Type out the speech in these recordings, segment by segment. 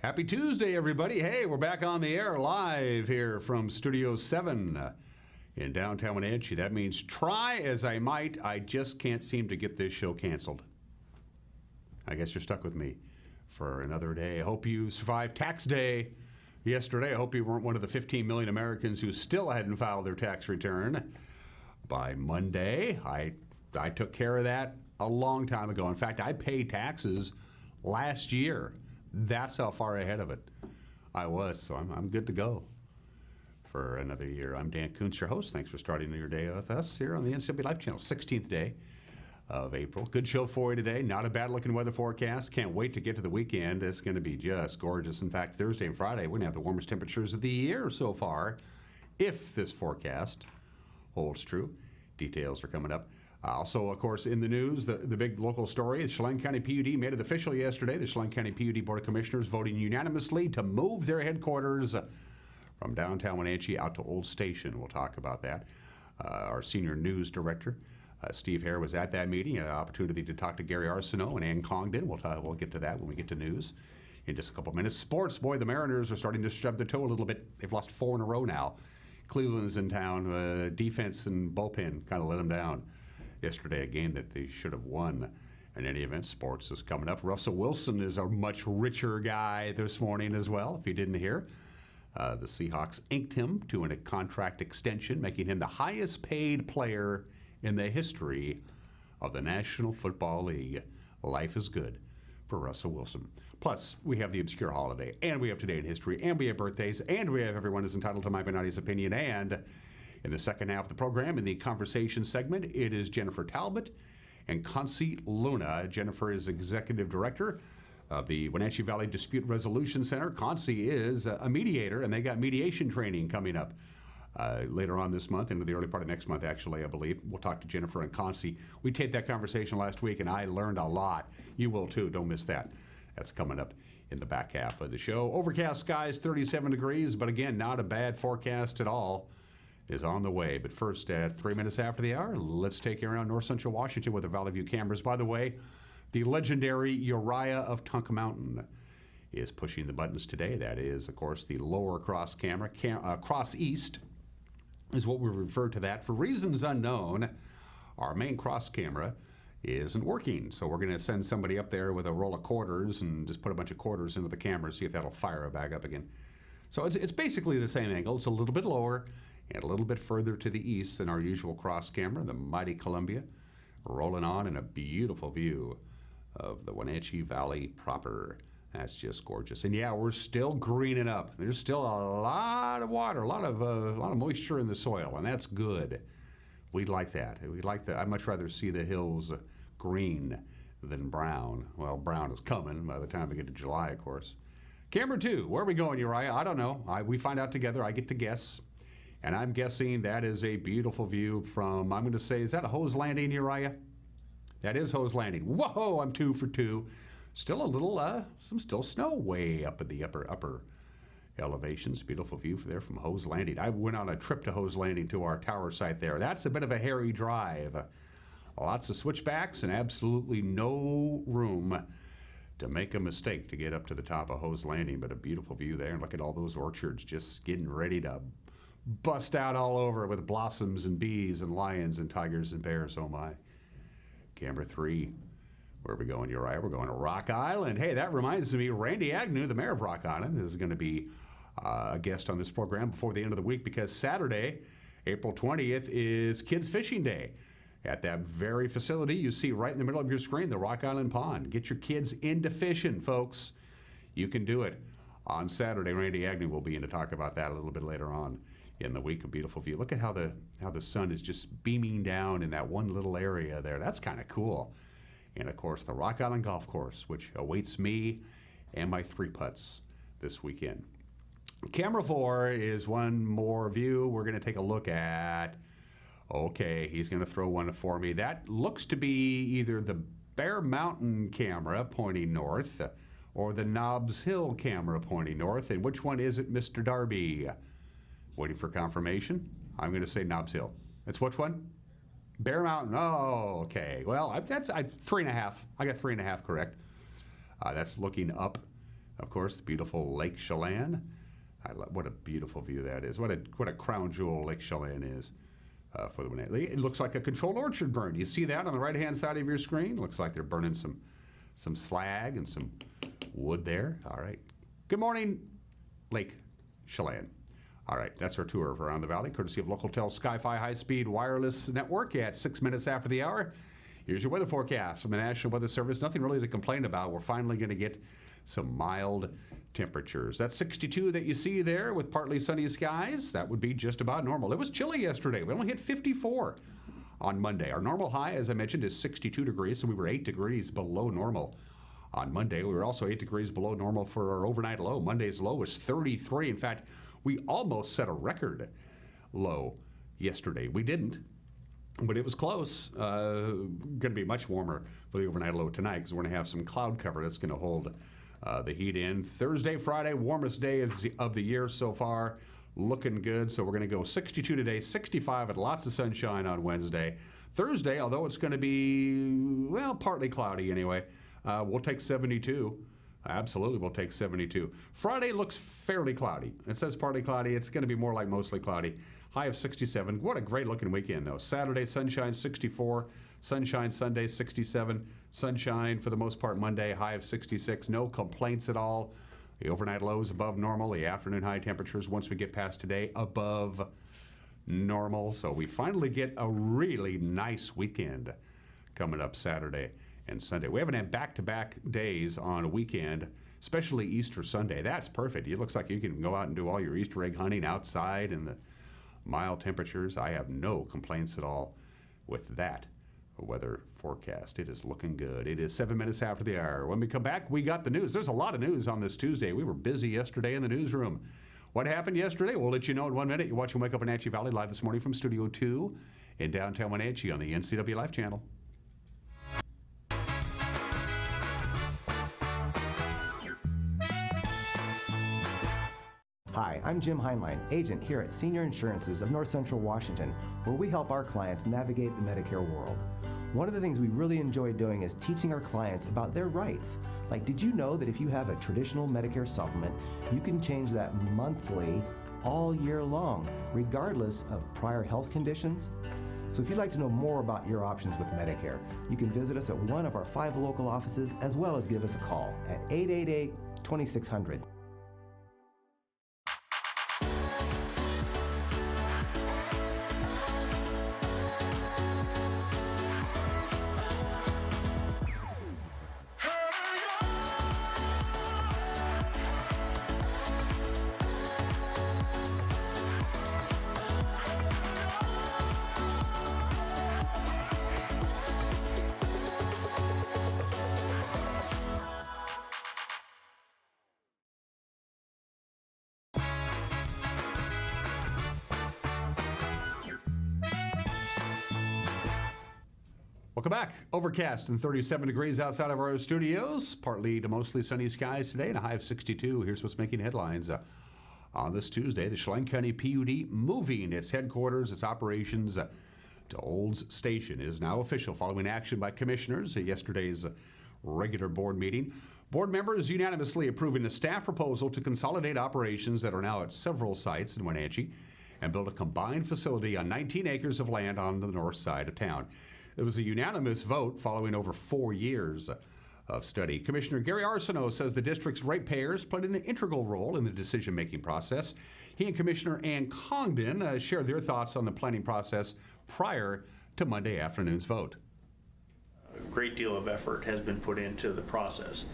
Happy Tuesday, everybody. Hey, we're back on the air live here from Studio 7 in downtown Wenatchee. That means try as I might, I just can't seem to get this show canceled. I guess you're stuck with me for another day. I hope you survived tax day yesterday. I hope you weren't one of the 15 million Americans who still hadn't filed their tax return by Monday. I took care of that a long time ago. In fact, I paid taxes last year. That's how far ahead of it I was, so I'm good to go for another year. I'm Dan Kuntz, your host. Thanks for starting your day with us here on the NCW Life Channel, 16th day of April. Good show for you today. Not a bad-looking weather forecast. Can't wait to get to the weekend. It's going to be just gorgeous. In fact, Thursday and Friday, we're going to have the warmest temperatures of the year so far, if this forecast holds true. Details are coming up. Also, of course, in the news, the big local story is Chelan County PUD made it official yesterday. The Chelan County PUD Board of Commissioners voting unanimously to move their headquarters from downtown Wenatchee out to Old Station. We'll talk about that. Our senior news director, Steve Hare, was at that meeting. An opportunity to talk to Gary Arsenault and Ann Congdon. We'll get to that when we get to news in just a couple of minutes. Sports, boy, the Mariners are starting to stub their toe a little bit. They've lost 4 in a row now. Cleveland's in town. Defense and bullpen kind of let them down yesterday, a game that they should have won. In any event, sports is coming up. Russell Wilson is a much richer guy this morning as well, if you didn't hear. The Seahawks inked him to a contract extension, making him the highest paid player in the history of the National Football League. Life is good for Russell Wilson. Plus, we have the obscure holiday, and we have Today in History, and we have birthdays, and we have Everyone is Entitled to Mike Benatti's Opinion, and in the second half of the program, in the conversation segment, it is Jennifer Talbot and Concie Luna. Jennifer is Executive Director of the Wenatchee Valley Dispute Resolution Center. Concie is a mediator, and they got mediation training coming up later on this month, into the early part of next month, actually, I believe. We'll talk to Jennifer and Concie. We taped that conversation last week, and I learned a lot. You will, too. Don't miss that. That's coming up in the back half of the show. Overcast skies, 37 degrees, but again, not a bad forecast at all. Is on the way. But first, at 3 minutes after the hour, let's take you around north central Washington with the Valley View cameras. By the way, the legendary Uriah of Tunk Mountain is pushing the buttons today. That is, of course, the lower cross camera. Cross east is what we refer to that. For reasons unknown, our main cross camera isn't working. So we're going to send somebody up there with a roll of quarters and just put a bunch of quarters into the camera, see if that'll fire it back up again. So it's basically the same angle. It's a little bit lower and a little bit further to the east than our usual cross camera, the mighty Columbia, rolling on in a beautiful view of the Wenatchee Valley proper. That's just gorgeous. And yeah, we're still greening up. There's still a lot of water, a lot of moisture in the soil, and that's good. We'd like that. We'd like that. I'd much rather see the hills green than brown. Well, brown is coming by the time we get to July, of course. Camera 2, where are we going, Uriah? I don't know. We find out together. I get to guess. And I'm guessing that is a beautiful view from, I'm going to say, is that a Hose Landing, Uriah? That is Hose Landing. Whoa, I'm 2 for 2. Still a little, some still snow way up at the upper elevations. Beautiful view there from Hose Landing. I went on a trip to Hose Landing to our tower site there. That's a bit of a hairy drive. Lots of switchbacks and absolutely no room to make a mistake to get up to the top of Hose Landing. But a beautiful view there. And look at all those orchards just getting ready to bust out all over with blossoms and bees and lions and tigers and bears. Oh my. Camera 3. Where are we going, Uriah? We're going to Rock Island. Hey, that reminds me, Randy Agnew, the mayor of Rock Island, is going to be a guest on this program before the end of the week, because Saturday, April 20th, is Kids Fishing Day. At that very facility you see right in the middle of your screen, the Rock Island Pond. Get your kids into fishing, folks. You can do it. On Saturday, Randy Agnew will be in to talk about that a little bit later on in the week. A beautiful view. Look at how the sun is just beaming down in that one little area there. That's kind of cool. And of course, the Rock Island Golf Course, which awaits me and my 3 putts this weekend. Camera 4 is one more view we're going to take a look at. Okay, he's going to throw one for me. That looks to be either the Bear Mountain camera pointing north or the Nobbs Hill camera pointing north. And which one is it, Mr. Darby? Waiting for confirmation. I'm going to say Nobbs Hill. That's which one? Bear Mountain. Oh, okay. Well, that's 3.5. I got 3.5 correct. That's looking up Of course, the beautiful Lake Chelan. What a beautiful view that is. What a crown jewel Lake Chelan is for the Wenatchee. It looks like a controlled orchard burn. You see that on the right-hand side of your screen? Looks like they're burning some slag and some wood there. All right. Good morning, Lake Chelan. All right, that's our tour of around the valley, courtesy of Localtel Sky-Fi high-speed wireless network at 6 minutes after the hour. Here's your weather forecast from the National Weather Service. Nothing really to complain about. We're finally going to get some mild temperatures. That 62 that you see there with partly sunny skies, that would be just about normal. It was chilly yesterday. We only hit 54 on Monday. Our normal high, as I mentioned, is 62 degrees, so we were 8 degrees below normal. On Monday, we were also 8 degrees below normal for our overnight low. Monday's low was 33. In fact, we almost set a record low yesterday. We didn't, but it was close. Going to be much warmer for the overnight low tonight because we're going to have some cloud cover that's going to hold the heat in. Thursday, Friday, warmest day of the year so far. Looking good. So we're going to go 62 today, 65 with lots of sunshine on Wednesday. Thursday, although it's going to be, well, partly cloudy anyway, we'll take 72. Absolutely, we'll take 72. Friday looks fairly cloudy. It says partly cloudy. It's going to be more like mostly cloudy. High of 67. What a great looking weekend, though. Saturday, sunshine, 64. Sunshine Sunday, 67. Sunshine for the most part Monday, high of 66. No complaints at all. The overnight lows above normal. The afternoon high temperatures, once we get past today, above normal. So we finally get a really nice weekend coming up Saturday and Sunday. We haven't had back-to-back days on a weekend, especially Easter Sunday. That's perfect. It looks like you can go out and do all your Easter egg hunting outside in the mild temperatures. I have no complaints at all with that weather forecast. It is looking good. It is 7 minutes after the hour. When we come back, we got the news. There's a lot of news on this Tuesday. We were busy yesterday in the newsroom. What happened yesterday? We'll let you know in 1 minute. You're watching Wake Up Wenatchee Valley live this morning from Studio 2 in downtown Wenatchee on the NCW Life channel. Hi, I'm Jim Heinlein, agent here at Senior Insurances of North Central Washington, where we help our clients navigate the Medicare world. One of the things we really enjoy doing is teaching our clients about their rights. Like, did you know that if you have a traditional Medicare supplement, you can change that monthly all year long, regardless of prior health conditions? So if you'd like to know more about your options with Medicare, you can visit us at one of our 5 local offices, as well as give us a call at 888-2600. Welcome back. Overcast and 37 degrees outside of our studios. Partly to mostly sunny skies today and a high of 62. Here's what's making headlines on this Tuesday. The Chelan County PUD moving its headquarters, its operations to Olds Station is now official following action by commissioners at yesterday's regular board meeting. Board members unanimously approving a staff proposal to consolidate operations that are now at several sites in Wenatchee and build a combined facility on 19 acres of land on the north side of town. It was a unanimous vote following over 4 years of study. Commissioner Gary Arsenault says the district's ratepayers played an integral role in the decision-making process. He and Commissioner Ann Congdon shared their thoughts on the planning process prior to Monday afternoon's vote. A great deal of effort has been put into the process.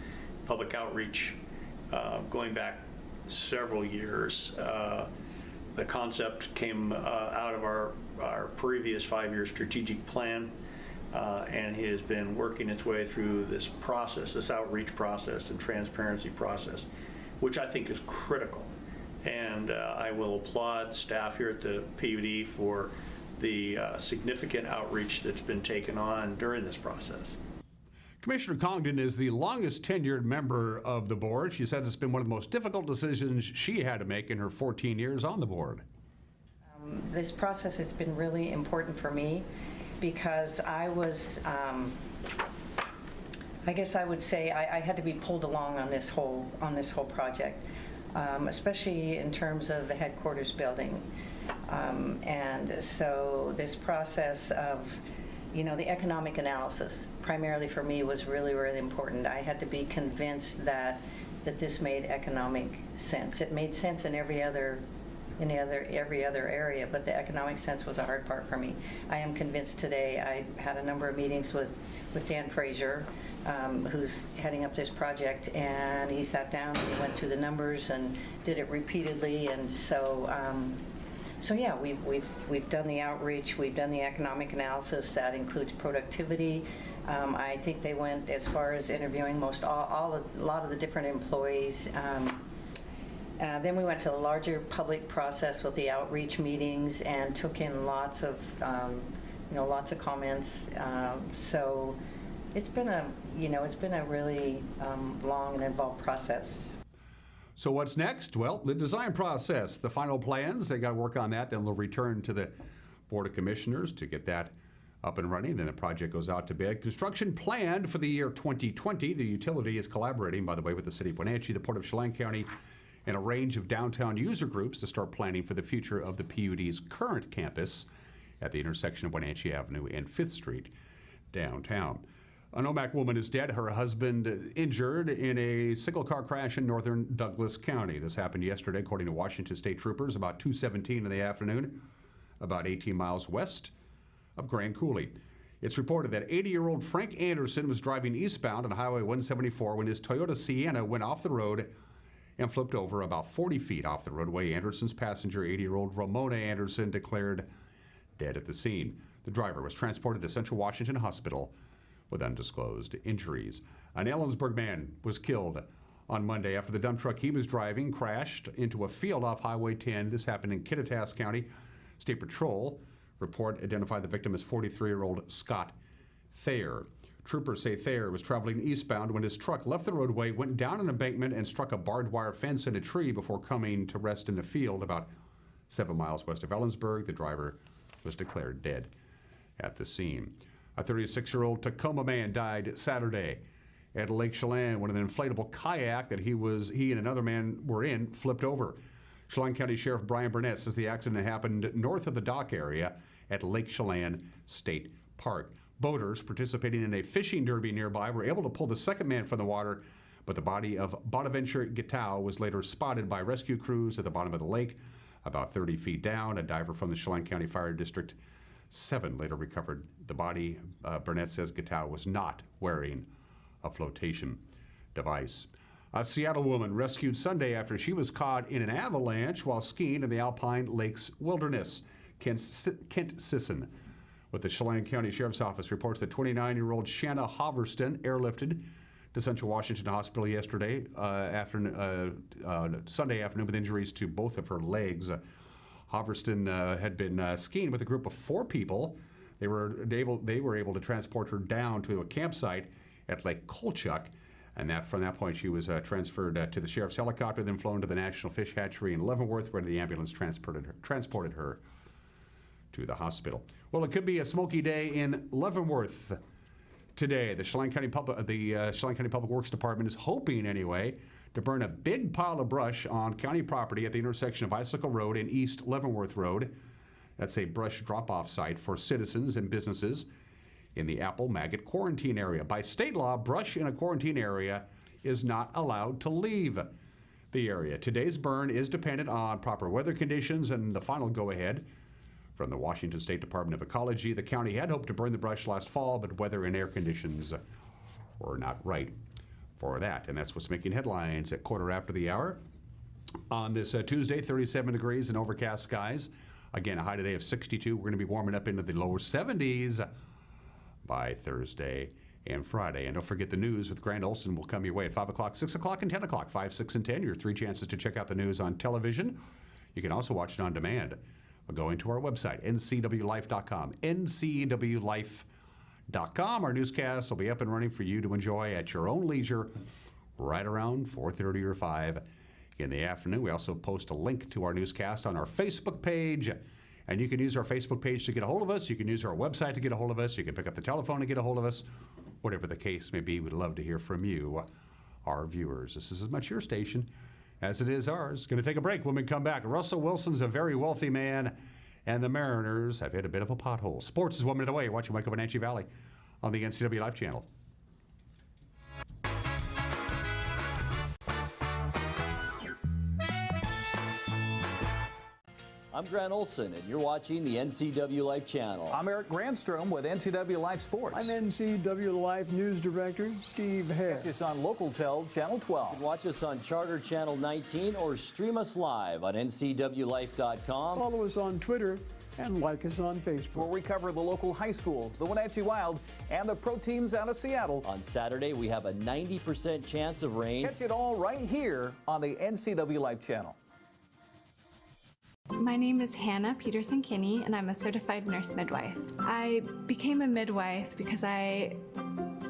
Public outreach going back several years. The concept came out of our previous 5-year strategic plan. And it has been working its way through this process, this outreach process and transparency process, which I think is critical. And I will applaud staff here at the PUD for the significant outreach that's been taken on during this process. Commissioner Congdon is the longest tenured member of the board. She says it's been one of the most difficult decisions she had to make in her 14 years on the board. This process has been really important for me, because I was I guess I would say I had to be pulled along on this whole project, especially in terms of the headquarters building. And so this process of, the economic analysis, primarily for me, was really, really important. I had to be convinced that this made economic sense. It made sense in every other area, but the economic sense was a hard part for me. I am convinced today. I had a number of meetings with Dan Fraser, who's heading up this project, and he sat down and he went through the numbers and did it repeatedly. And so yeah, we've done the outreach, we've done the economic analysis that includes productivity. I think they went as far as interviewing a lot of the different employees. Then we went to a larger public process with the outreach meetings and took in lots of comments. So it's been a really long and involved process. So what's next? Well, the design process, the final plans, they got to work on that. Then they'll return to the Board of Commissioners to get that up and running. Then the project goes out to bid. Construction planned for the year 2020. The utility is collaborating, by the way, with the City of Wenatchee, the Port of Chelan County, and a range of downtown user groups to start planning for the future of the PUD's current campus at the intersection of Wenatchee Avenue and 5th Street downtown. An Omak woman is dead, her husband injured in a single-car crash in northern Douglas County. This happened yesterday, according to Washington State troopers, about 2:17 in the afternoon, about 18 miles west of Grand Coulee. It's reported that 80-year-old Frank Anderson was driving eastbound on Highway 174 when his Toyota Sienna went off the road and flipped over about 40 feet off the roadway. Anderson's passenger, 80-year-old Ramona Anderson, declared dead at the scene. The driver was transported to Central Washington Hospital with undisclosed injuries. An Ellensburg man was killed on Monday after the dump truck he was driving crashed into a field off Highway 10. This happened in Kittitas County. State Patrol report identified the victim as 43-year-old Scott Thayer. Troopers say Thayer was traveling eastbound when his truck left the roadway, went down an embankment, and struck a barbed wire fence and a tree before coming to rest in a field about 7 miles west of Ellensburg. The driver was declared dead at the scene. A 36-year-old Tacoma man died Saturday at Lake Chelan when an inflatable kayak that he and another man were in flipped over. Chelan County Sheriff Brian Burnett says the accident happened north of the dock area at Lake Chelan State Park. Boaters participating in a fishing derby nearby were able to pull the second man from the water, but the body of Bonaventure Gitau was later spotted by rescue crews at the bottom of the lake, about 30 feet down. A diver from the Chelan County Fire District 7 later recovered the body. Burnett says Gitau was not wearing a flotation device. A Seattle woman rescued Sunday after she was caught in an avalanche while skiing in the Alpine Lakes Wilderness. Kent Sisson with the Chelan County Sheriff's Office reports that 29-year-old Shanna Hoverston airlifted to Central Washington Hospital yesterday Sunday afternoon with injuries to both of her legs. Hoverston had been skiing with a group of 4 people. They were able to transport her down to a campsite at Lake Kolchak, and from that point she was transferred to the sheriff's helicopter, then flown to the National Fish Hatchery in Leavenworth, where the ambulance transported her to the hospital. Well, it could be a smoky day in Leavenworth today. The Chelan County Public Works Department is hoping, anyway, to burn a big pile of brush on county property at the intersection of Bicycle Road and East Leavenworth Road. That's a brush drop-off site for citizens and businesses in the Apple Maggot quarantine area. By state law, brush in a quarantine area is not allowed to leave the area. Today's burn is dependent on proper weather conditions and the final go-ahead from the Washington State Department of Ecology. The county had hoped to burn the brush last fall, but weather and air conditions were not right for that. And that's what's making headlines at quarter after the hour. On this Tuesday, 37 degrees and overcast skies. Again, a high today of 62. We're going to be warming up into the lower 70s by Thursday and Friday. And don't forget the news with Grant Olson will come your way at 5 o'clock, 6 o'clock, and 10 o'clock. 5, 6, and 10, your 3 chances to check out the news on television. You can also watch it on demand by going to our website, ncwlife.com. ncwlife.com. Our newscast will be up and running for you to enjoy at your own leisure right around 4:30 or 5 in the afternoon. We also post a link to our newscast on our Facebook page, and you can use our Facebook page to get a hold of us. You can use our website to get a hold of us. You can pick up the telephone to get a hold of us, whatever the case may be, we'd love to hear from you, our viewers. This is as much your station as it is ours. Going to take a break. When we come back, Russell Wilson's a very wealthy man, and the Mariners have hit a bit of a pothole. Sports is 1 minute away. Watching Wake Up Wenatchee Valley on the NCW Live channel. I'm Grant Olson, and you're watching the NCW Life channel. I'm Eric Grandstrom with NCW Life Sports. I'm NCW Life News Director Steve Hare. Catch us on Local Tel Channel 12. You can watch us on Charter Channel 19 or stream us live on ncwlife.com. Follow us on Twitter and like us on Facebook. Where we cover the local high schools, the Wenatchee Wild, and the pro teams out of Seattle. On Saturday, we have a 90% chance of rain. Catch it all right here on the NCW Life channel. My name is Hannah Peterson-Kinney, and I'm a certified nurse midwife. I became a midwife because I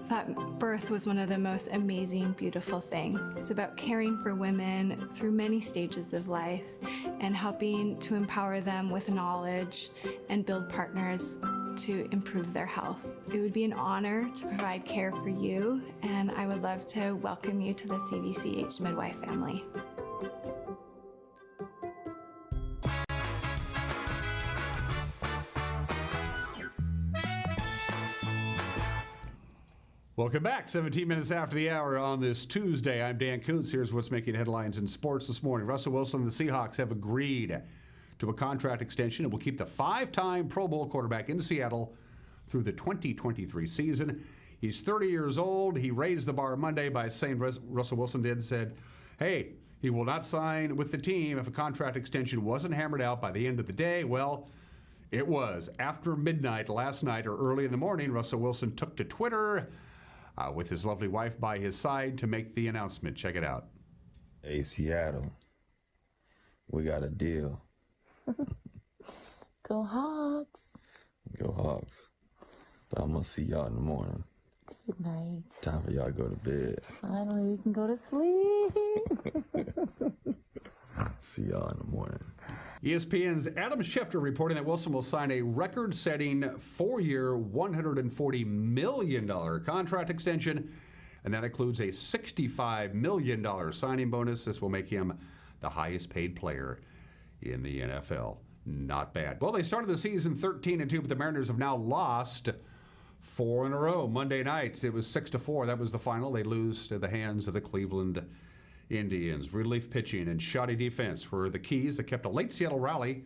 thought birth was one of the most amazing, beautiful things. It's about caring for women through many stages of life and helping to empower them with knowledge and build partners to improve their health. It would be an honor to provide care for you, and I would love to welcome you to the CVCH midwife family. Welcome back. 17 minutes after the hour on this Tuesday. I'm Dan Kuntz. Here's what's making headlines in sports this morning. Russell Wilson and the Seahawks have agreed to a contract extension. It will keep the 5-time Pro Bowl quarterback in Seattle through the 2023 season. He's 30 years old. He raised the bar Monday by saying, Russell Wilson said, hey, he will not sign with the team if a contract extension wasn't hammered out by the end of the day. Well, it was. After midnight last night or early in the morning, Russell Wilson took to Twitter with his lovely wife by his side to make the announcement. Check it out. Hey, Seattle, we got a deal. Go Hawks. Go Hawks. But I'm going to see y'all in the morning. Good night. Time for y'all to go to bed. Finally, we can go to sleep. See y'all in the morning. ESPN's Adam Schefter reporting that Wilson will sign a record-setting 4-year, $140 million contract extension, and that includes a $65 million signing bonus. This will make him the highest-paid player in the NFL. Not bad. Well, they started the season 13-2, but the Mariners have now lost 4 in a row. Monday night, it was 6-4. That was the final. They lose to the hands of the Cleveland Indians. Relief pitching and shoddy defense were the keys that kept a late Seattle rally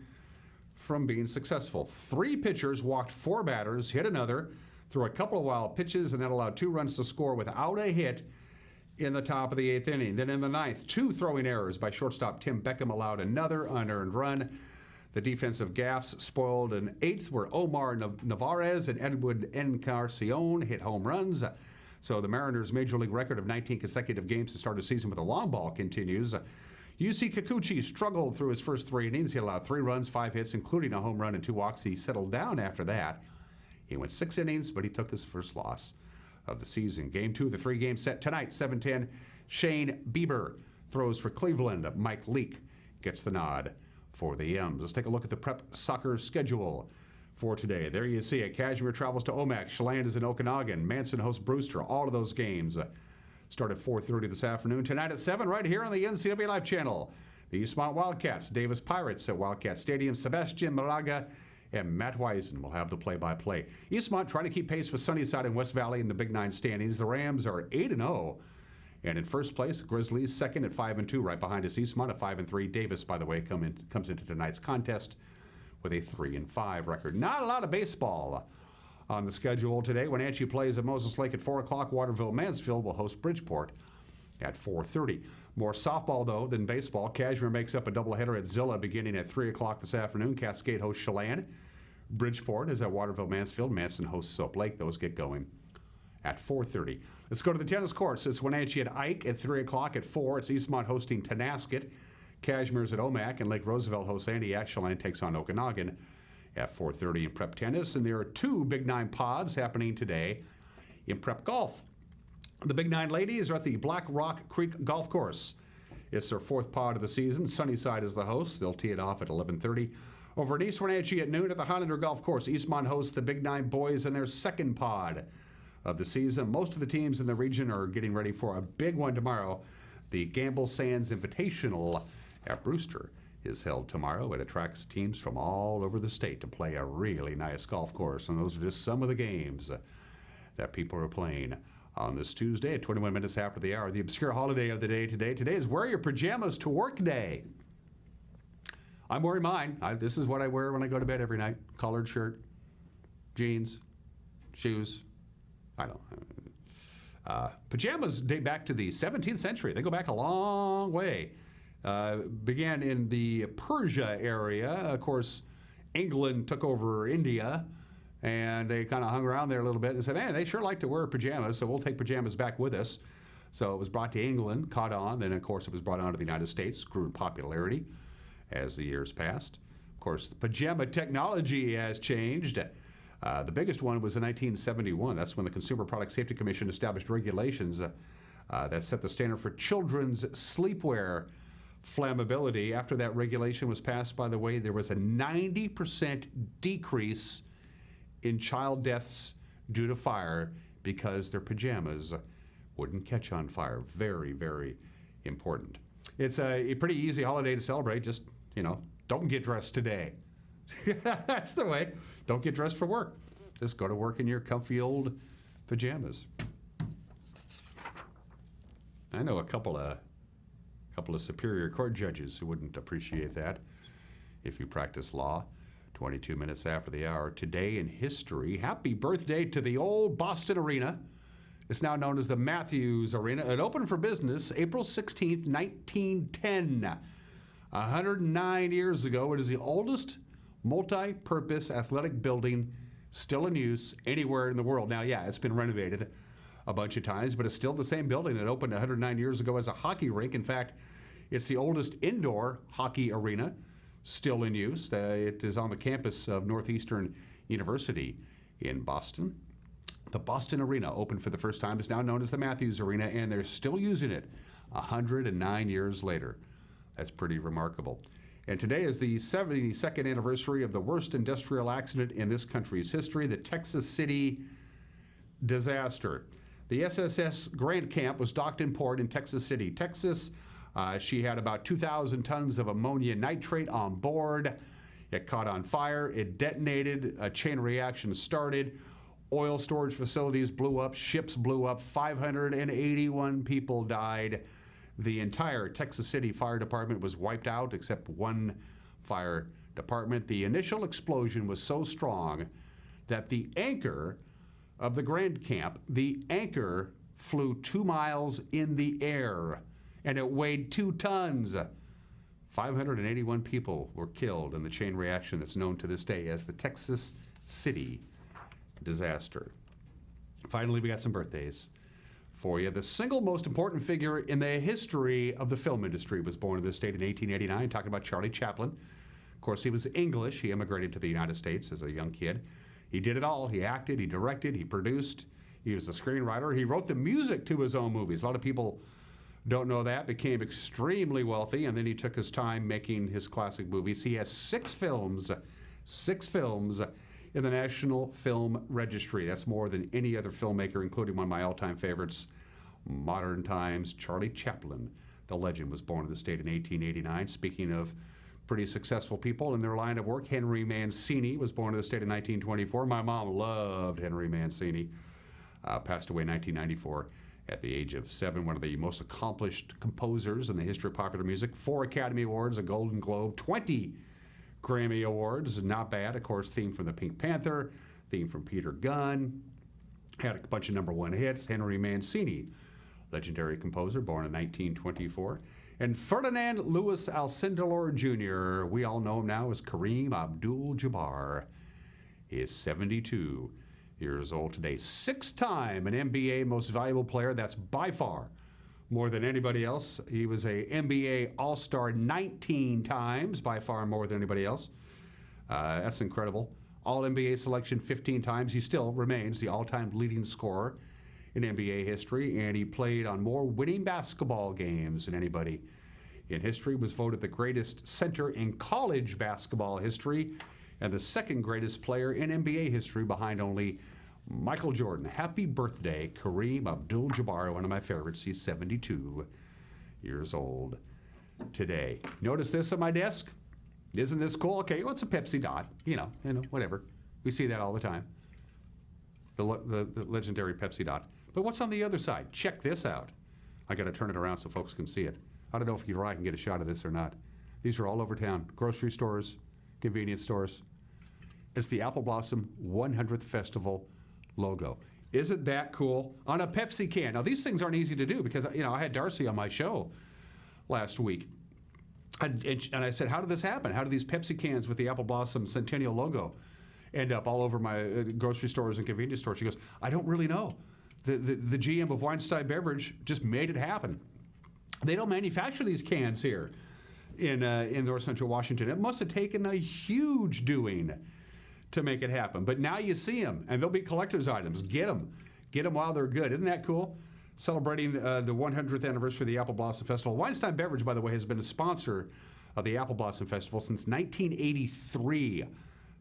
from being successful. 3 pitchers walked 4 batters, hit another, threw a couple of wild pitches, and that allowed 2 runs to score without a hit in the top of the 8th inning. Then in the 9th, 2 throwing errors by shortstop Tim Beckham allowed another unearned run. The defensive gaffes spoiled an 8th where Omar Navarez and Edwin Encarnacion hit home runs. So the Mariners' major league record of 19 consecutive games to start the season with a long ball continues. UC Kikuchi struggled through his first 3 innings. He allowed 3 runs, 5 hits, including a home run and 2 walks. He settled down after that. He went 6 innings, but he took his first loss of the season. Game 2 of the 3-game set tonight, 7:10. Shane Bieber throws for Cleveland. Mike Leake gets the nod for the M's. Let's take a look at the prep soccer schedule for today. There you see it. Cashmere travels to Omak. Chelan is in Okanagan. Manson hosts Brewster. All of those games start at 4:30 this afternoon. Tonight at 7 right here on the NCW Live channel. The Eastmont Wildcats, Davis Pirates at Wildcat Stadium. Sebastian Malaga and Matt Wisen will have the play-by-play. Eastmont trying to keep pace with Sunnyside and West Valley in the Big 9 standings. The Rams are 8-0. And in first place, Grizzlies second at 5-2. Right behind us, Eastmont at 5-3. Davis, by the way, comes into tonight's contest with a 3-5 record. Not a lot of baseball on the schedule today. Wenatchee plays at Moses Lake at 4 o'clock. Waterville-Mansfield will host Bridgeport at 4:30. More softball, though, than baseball. Cashmere makes up a doubleheader at Zilla beginning at 3 o'clock this afternoon. Cascade hosts Chelan. Bridgeport is at Waterville-Mansfield. Manson hosts Soap Lake. Those get going at 4:30. Let's go to the tennis courts. It's Wenatchee at Ike at 3 o'clock. At 4, it's Eastmont hosting Tenasket. Cashmere's at Omak, and Lake Roosevelt hosts Antioch. Chelan takes on Okanagan at 4:30 in prep tennis. And there are 2 Big 9 pods happening today in prep golf. The Big 9 ladies are at the Black Rock Creek Golf Course. It's their 4th pod of the season. Sunnyside is the host. They'll tee it off at 11:30. Over at East Wenatchee at noon at the Highlander Golf Course, Eastmont hosts the Big 9 boys in their 2nd pod of the season. Most of the teams in the region are getting ready for a big one tomorrow. The Gamble Sands Invitational at Brewster is held tomorrow. It attracts teams from all over the state to play a really nice golf course. And those are just some of the games that people are playing on this Tuesday at 21 minutes after the hour. The obscure holiday of the day today. Today is Wear Your Pajamas to Work Day. I'm wearing mine. This is what I wear when I go to bed every night. Collared shirt, jeans, shoes. I don't know. Pajamas date back to the 17th century. They go back a long way. Began in the Persia area. Of course, England took over India, and they kind of hung around there a little bit and said, man, they sure like to wear pajamas, so we'll take pajamas back with us. So it was brought to England, caught on, then of course it was brought on to the United States, grew in popularity as the years passed. Of course, the pajama technology has changed. The biggest one was in 1971. That's when the Consumer Product Safety Commission established regulations that set the standard for children's sleepwear flammability. After that regulation was passed, by the way, there was a 90% decrease in child deaths due to fire because their pajamas wouldn't catch on fire. Very, very important. It's a pretty easy holiday to celebrate. Just, don't get dressed today. That's the way. Don't get dressed for work. Just go to work in your comfy old pajamas. I know a couple of Superior Court judges who wouldn't appreciate that if you practice law. 22 minutes after the hour. Today in history, happy birthday to the old Boston Arena. It's now known as the Matthews Arena. It opened for business April 16th, 1910. 109 years ago, it is the oldest multi-purpose athletic building still in use anywhere in the world. Now, yeah, it's been renovated a bunch of times, but it's still the same building. It opened 109 years ago as a hockey rink. In fact, it's the oldest indoor hockey arena still in use. It is on the campus of Northeastern University in Boston. The Boston Arena opened for the first time. It's now known as the Matthews Arena, and they're still using it 109 years later. That's pretty remarkable. And today is the 72nd anniversary of the worst industrial accident in this country's history, the Texas City disaster. The SSS Grant Camp was docked in port in Texas City, Texas. She had about 2,000 tons of ammonia nitrate on board. It caught on fire. It detonated. A chain reaction started. Oil storage facilities blew up. Ships blew up. 581 people died. The entire Texas City Fire Department was wiped out except one fire department. The initial explosion was so strong that the anchor of the Grand Camp, the anchor flew 2 miles in the air, and it weighed 2 tons. 581 people were killed in the chain reaction that's known to this day as the Texas City disaster. Finally, we got some birthdays for you. The single most important figure in the history of the film industry was born in this state in 1889, talking about Charlie Chaplin. Of course, he was English. He immigrated to the United States as a young kid. He did it all. He acted, he directed, he produced, he was a screenwriter. He wrote the music to his own movies. A lot of people don't know that. Became extremely wealthy, and then he took his time making his classic movies. He has 6 films in the National Film Registry. That's more than any other filmmaker, including one of my all-time favorites, modern times, Charlie Chaplin. The legend was born in the state in 1889. Speaking of pretty successful people in their line of work, Henry Mancini was born in the state in 1924. My mom loved Henry Mancini. Passed away in 1994 at the age of 7. One of the most accomplished composers in the history of popular music. 4 Academy Awards, a Golden Globe, 20 Grammy Awards. Not bad. Of course, theme from the Pink Panther, theme from Peter Gunn. Had a bunch of #1 hits. Henry Mancini, legendary composer, born in 1924. And Ferdinand Louis Alcindor Jr., we all know him now as Kareem Abdul-Jabbar. He is 72 years old today. 6-time an NBA Most Valuable Player. That's by far more than anybody else. He was a NBA All-Star 19 times, by far more than anybody else. That's incredible. All-NBA selection 15 times. He still remains the all-time leading scorer in NBA history, and he played on more winning basketball games than anybody in history. Was voted the greatest center in college basketball history and the second greatest player in NBA history, behind only Michael Jordan, happy birthday, Kareem Abdul-Jabbar, one of my favorites. He's 72 years old today. Notice this on my desk? Isn't this cool? Okay, well, it's a Pepsi dot, you know, whatever. We see that all the time. The legendary Pepsi dot. But what's on the other side? Check this out. I got to turn it around so folks can see it. I don't know if you or I can get a shot of this or not. These are all over town. Grocery stores, convenience stores. It's the Apple Blossom 100th Festival logo. Isn't that cool? On a Pepsi can. Now, these things aren't easy to do because, you know, I had Darcy on my show last week. And I said, how did this happen? How did these Pepsi cans with the Apple Blossom Centennial logo end up all over my grocery stores and convenience stores? She goes, I don't really know. The GM of Weinstein Beverage just made it happen. They don't manufacture these cans here in North Central Washington. It must have taken a huge doing to make it happen. But now you see them, and they'll be collector's items. Get them. Get them while they're good. Isn't that cool? Celebrating the 100th anniversary of the Apple Blossom Festival. Weinstein Beverage, by the way, has been a sponsor of the Apple Blossom Festival since 1983.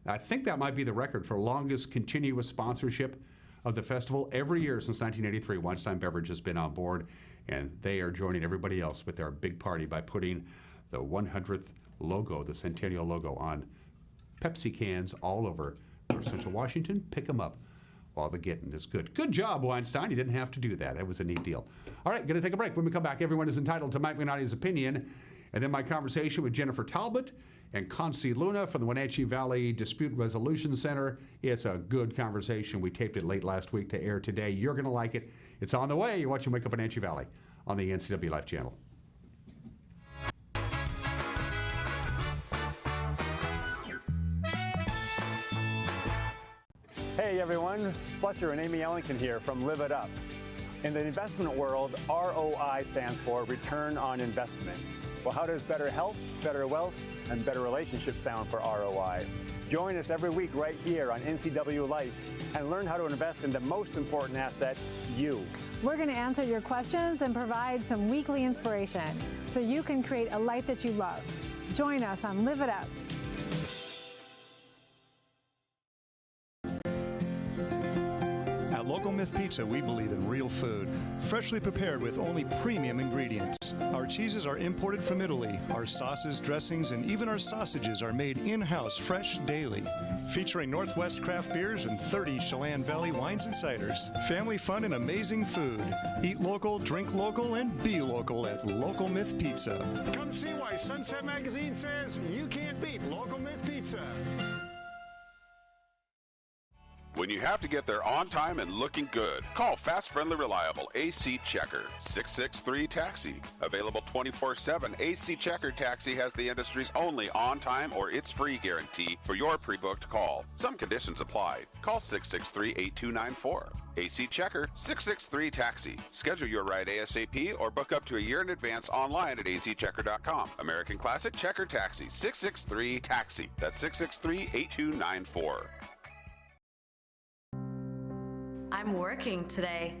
I think that might be the record for longest continuous sponsorship of the festival. Every year since 1983, Weinstein Beverage has been on board, and they are joining everybody else with their big party by putting the 100th logo, the Centennial logo, on Pepsi cans all over North Central Washington. Pick them up while the getting is good. Good job, Weinstein. You didn't have to do that. That was a neat deal. All right, going to take a break. When we come back, everyone is entitled to Mike Mignotti's opinion, and then my conversation with Jennifer Talbot and Concie Luna from the Wenatchee Valley Dispute Resolution Center. It's a good conversation. We taped it late last week to air today. You're going to like it. It's on the way. You're watching Wake Up Wenatchee Valley on the NCW Life channel. Hey everyone, Fletcher and Amy Ellington here from Live It Up. In the investment world, ROI stands for Return on Investment. Well, how does better health, better wealth, and better relationships sound for ROI? Join us every week right here on NCW Life and learn how to invest in the most important asset, you. We're going to answer your questions and provide some weekly inspiration so you can create a life that you love. Join us on Live It Up. Local Myth Pizza, we believe in real food, freshly prepared with only premium ingredients. Our cheeses are imported from Italy. Our sauces, dressings, and even our sausages are made in-house, fresh daily. Featuring Northwest craft beers and 30 Chelan Valley wines and ciders. Family fun and amazing food. Eat local, drink local, and be local at Local Myth Pizza. Come see why Sunset Magazine says you can't beat Local Myth Pizza. When you have to get there on time and looking good, call Fast, Friendly, Reliable AC Checker, 663-TAXI. Available 24/7, AC Checker Taxi has the industry's only on-time or it's free guarantee for your pre-booked call. Some conditions apply. Call 663-8294. AC Checker, 663-TAXI. Schedule your ride ASAP or book up to a year in advance online at acchecker.com. American Classic Checker Taxi, 663-TAXI. That's 663-8294. I'm working today.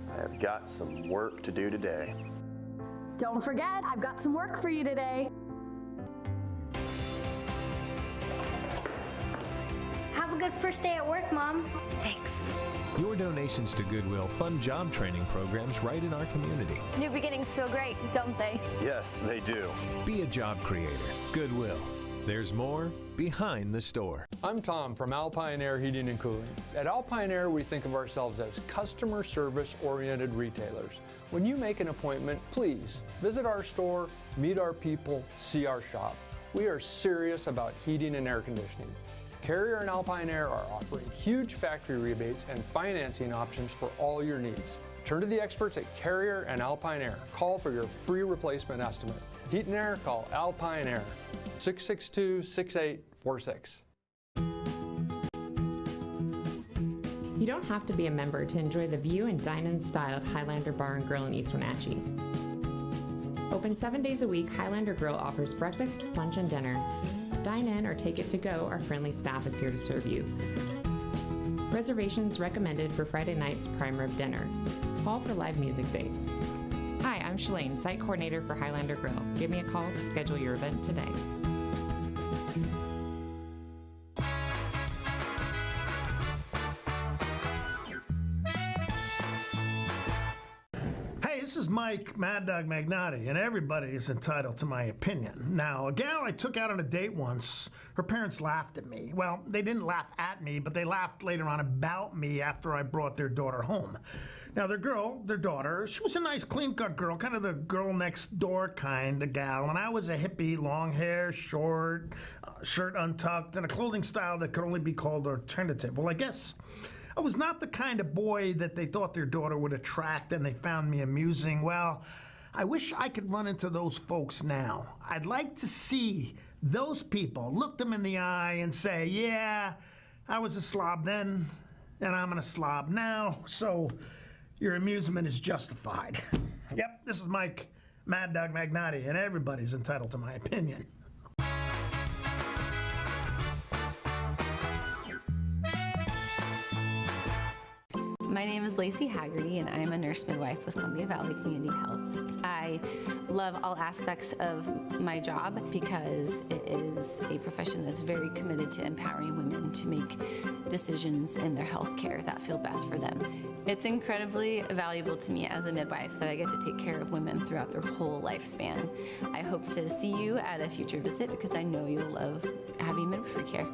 I have got some work to do today. Don't forget, I've got some work for you today. Have a good first day at work, Mom. Thanks. Your donations to Goodwill fund job training programs right in our community. New beginnings feel great, don't they? Yes, they do. Be a job creator. Goodwill. There's more behind the store. I'm Tom from Alpine Air Heating and Cooling. At Alpine Air, we think of ourselves as customer service-oriented retailers. When you make an appointment, please visit our store, meet our people, see our shop. We are serious about heating and air conditioning. Carrier and Alpine Air are offering huge factory rebates and financing options for all your needs. Turn to the experts at Carrier and Alpine Air. Call for your free replacement estimate. Heat and air, call Alpine Air, 662-6846. You don't have to be a member to enjoy the view and dine-in style at Highlander Bar and Grill in East Wenatchee. Open 7 days a week, Highlander Grill offers breakfast, lunch, and dinner. Dine in or take it to go, our friendly staff is here to serve you. Reservations recommended for Friday night's prime rib dinner. Call for live music dates. Hi, I'm Shalane, site coordinator for Highlander Grill. Give me a call to schedule your event today. Mike, Mad Dog Magnotti, and everybody is entitled to my opinion. Now, a gal I took out on a date once, her parents laughed at me. Well, they didn't laugh at me, but they laughed later on about me after I brought their daughter home. Now, their daughter, she was a nice clean-cut girl, kind of the girl next door kind of gal, and I was a hippie, long hair, short, shirt untucked, and a clothing style that could only be called alternative. Well, I guess I was not the kind of boy that they thought their daughter would attract, and they found me amusing. Well, I wish I could run into those folks now. I'd like to see those people look them in the eye and say, yeah, I was a slob then, and I'm a slob now, so your amusement is justified. Yep, this is Mike, Mad Dog Magnotti, and everybody's entitled to my opinion. My name is Lacey Haggerty, and I am a nurse midwife with Columbia Valley Community Health. I love all aspects of my job because it is a profession that's very committed to empowering women to make decisions in their health care that feel best for them. It's incredibly valuable to me as a midwife that I get to take care of women throughout their whole lifespan. I hope to see you at a future visit because I know you'll love having midwifery care.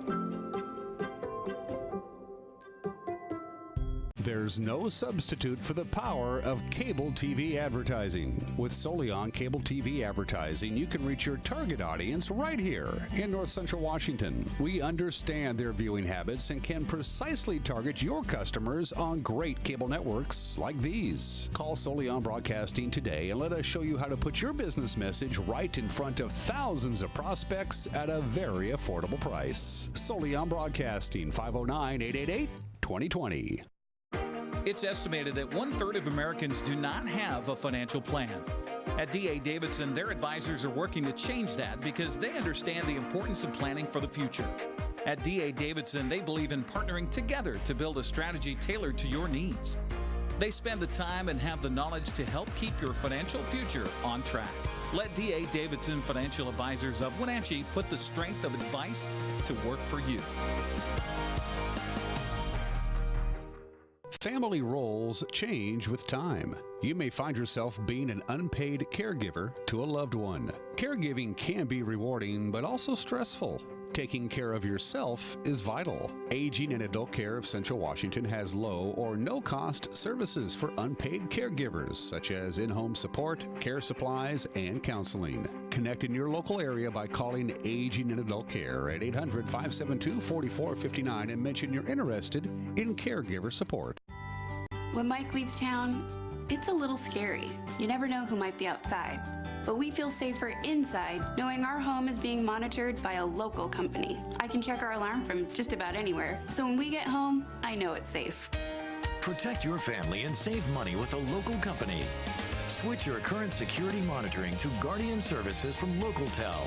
There's no substitute for the power of cable TV advertising. With Solion Cable TV advertising, you can reach your target audience right here in North Central Washington. We understand their viewing habits and can precisely target your customers on great cable networks like these. Call Solion Broadcasting today and let us show you how to put your business message right in front of thousands of prospects at a very affordable price. Solion Broadcasting, 509-888-2020. It's estimated that 1/3 of Americans do not have a financial plan. At D.A. Davidson, their advisors are working to change that because they understand the importance of planning for the future. At D.A. Davidson, they believe in partnering together to build a strategy tailored to your needs. They spend the time and have the knowledge to help keep your financial future on track. Let D.A. Davidson Financial Advisors of Wenatchee put the strength of advice to work for you. Family roles change with time. You may find yourself being an unpaid caregiver to a loved one. Caregiving can be rewarding, but also stressful. Taking care of yourself is vital. Aging and Adult Care of Central Washington has low or no cost services for unpaid caregivers, such as in-home support, care supplies, and counseling. Connect in your local area by calling Aging and Adult Care at 800-572-4459 and mention you're interested in caregiver support. When Mike leaves town, it's a little scary. You never know who might be outside. But we feel safer inside knowing our home is being monitored by a local company. I can check our alarm from just about anywhere. So when we get home, I know it's safe. Protect your family and save money with a local company. Switch your current security monitoring to Guardian Services from LocalTel.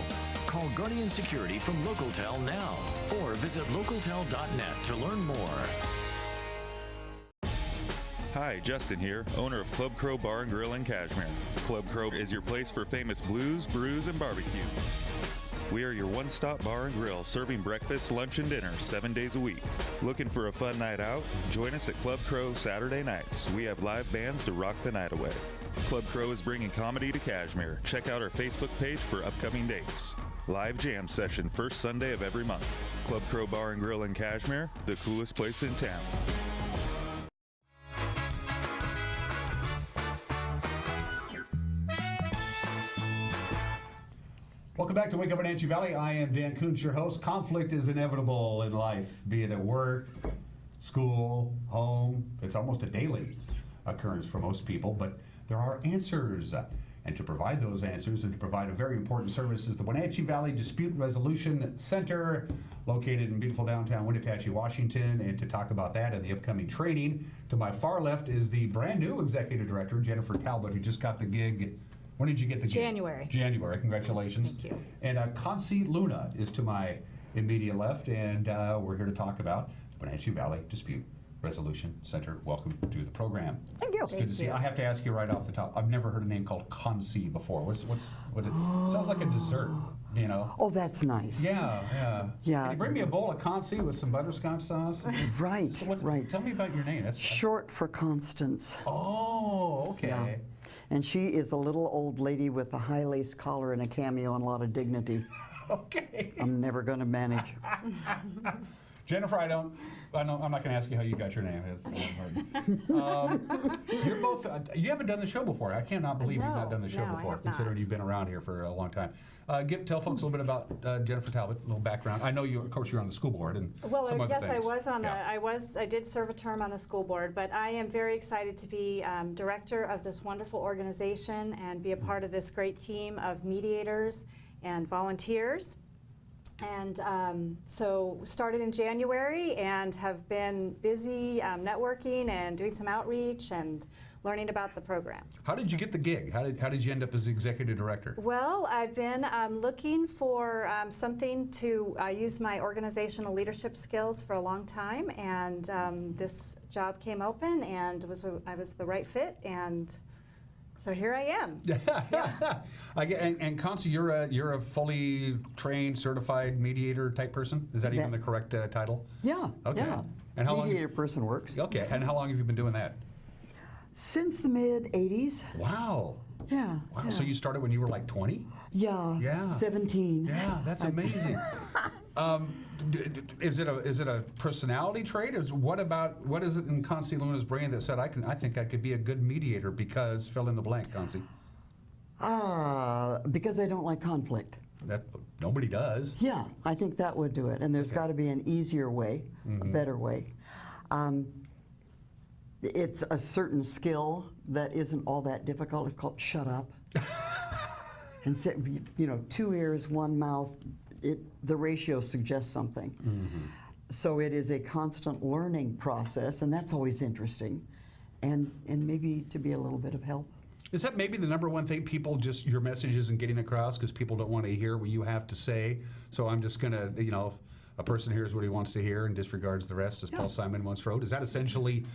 Call Guardian Security from LocalTel now or visit localtel.net to learn more. Hi, Justin here, owner of Club Crow Bar and Grill in Cashmere. Club Crow is your place for famous blues, brews, and barbecue. We are your one-stop bar and grill, serving breakfast, lunch, and dinner 7 days a week. Looking for a fun night out? Join us at Club Crow Saturday nights. We have live bands to rock the night away. Club Crow is bringing comedy to Cashmere. Check out our Facebook page for upcoming dates. Live jam session first Sunday of every month. Club Crow Bar and Grill in Cashmere, the coolest place in town. Welcome back to Wake Up Wenatchee Valley. I am Dan Kuntz, your host. Conflict is inevitable in life, be it at work, school, home. It's almost a daily occurrence for most people, but there are answers. And to provide those answers and to provide a very important service is the Wenatchee Valley Dispute Resolution Center, located in beautiful downtown Wenatchee, Washington. And to talk about that and the upcoming training, to my far left is the brand new Executive Director, Jennifer Talbot, who just got the gig. When did you get the gig? January. January. Congratulations. Thank you. And Concie Luna is to my immediate left, and we're here to talk about the Wenatchee Valley Dispute Resolution Center. Welcome to the program. Thank you. It's good to see you. I have to ask you right off the top. I've never heard a name called Concie before. What it sounds like a dessert, you know? Oh, that's nice. Yeah. Yeah. Can you bring me a bowl of Concie with some butterscotch sauce? Right. Right. Tell me about your name. That's short for Constance. Oh, okay. Yeah. And she is a little old lady with a high lace collar and a cameo and a lot of dignity. Okay. I'm never going to manage. Jennifer, I'm not going to ask you how you got your name. You're both. You haven't done the show before. I cannot believe you've not done the show before, considering you've been around here for a long time. Tell folks a little bit about Jennifer Talbot, a little background. I know you, of course, you're on the school board and some other yes, things. I was on I did serve a term on the school board, but I am very excited to be director of this wonderful organization and be a part of this great team of mediators and volunteers. And so started in January and have been busy networking and doing some outreach and learning about the program. How did you get the gig? How did you end up as executive director? Well, I've been looking for something to use my organizational leadership skills for a long time, and this job came open, and I was the right fit, and so here I am. And Concie, you're a fully trained, certified mediator type person. Is that even the correct title? Yeah. Okay. Yeah. And how mediator long? Person works. Okay. And how long have you been doing that? Since the mid-'80s. Wow. Yeah. Wow. Yeah. So you started when you were like 20? Yeah. Yeah. 17. Yeah, that's amazing. Is it a personality trait? What is it in Concie Luna's brain that said I think I could be a good mediator because fill in the blank, Concie? Because I don't like conflict. That nobody does. Yeah, I think that would do it. And there's got to be an easier way, a better way. It's a certain skill that isn't all that difficult. It's called shut up. And sit, 2 ears, 1 mouth. The ratio suggests something. So it is a constant learning process, and that's always interesting. And maybe to be a little bit of help. Is that maybe the number one thing people your message isn't getting across because people don't want to hear what you have to say? So I'm just going to, a person hears what he wants to hear and disregards the rest, as Paul Simon once wrote. Is that essentially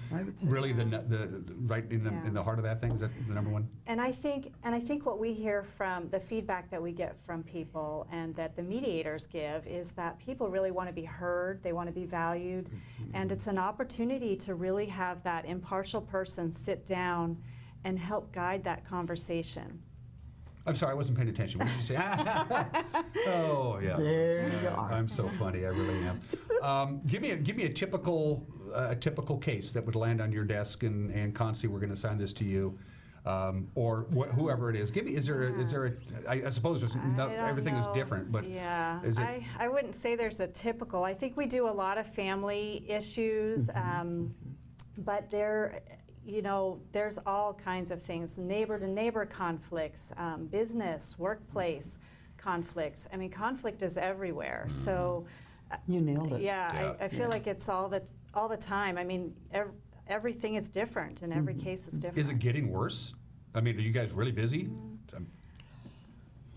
really the right in the heart of that thing? Is that the number one? And I think what we hear from the feedback that we get from people and that the mediators give is that people really want to be heard, they want to be valued, and it's an opportunity to really have that impartial person sit down and help guide that conversation. I'm sorry, I wasn't paying attention. What did you say? Oh, yeah. There you are. I'm so funny, I really am. Give me a typical case that would land on your desk, and Concie, we're going to assign this to you, or whoever it is. Is there I suppose everything is different, but yeah, is it? I wouldn't say there's a typical. I think we do a lot of family issues, but there's all kinds of things, neighbor-to-neighbor conflicts, business, workplace conflicts. I mean, conflict is everywhere. So, you nailed it. Yeah, I feel like it's all the time. I mean, everything is different, and every case is different. Is it getting worse? I mean, are you guys really busy?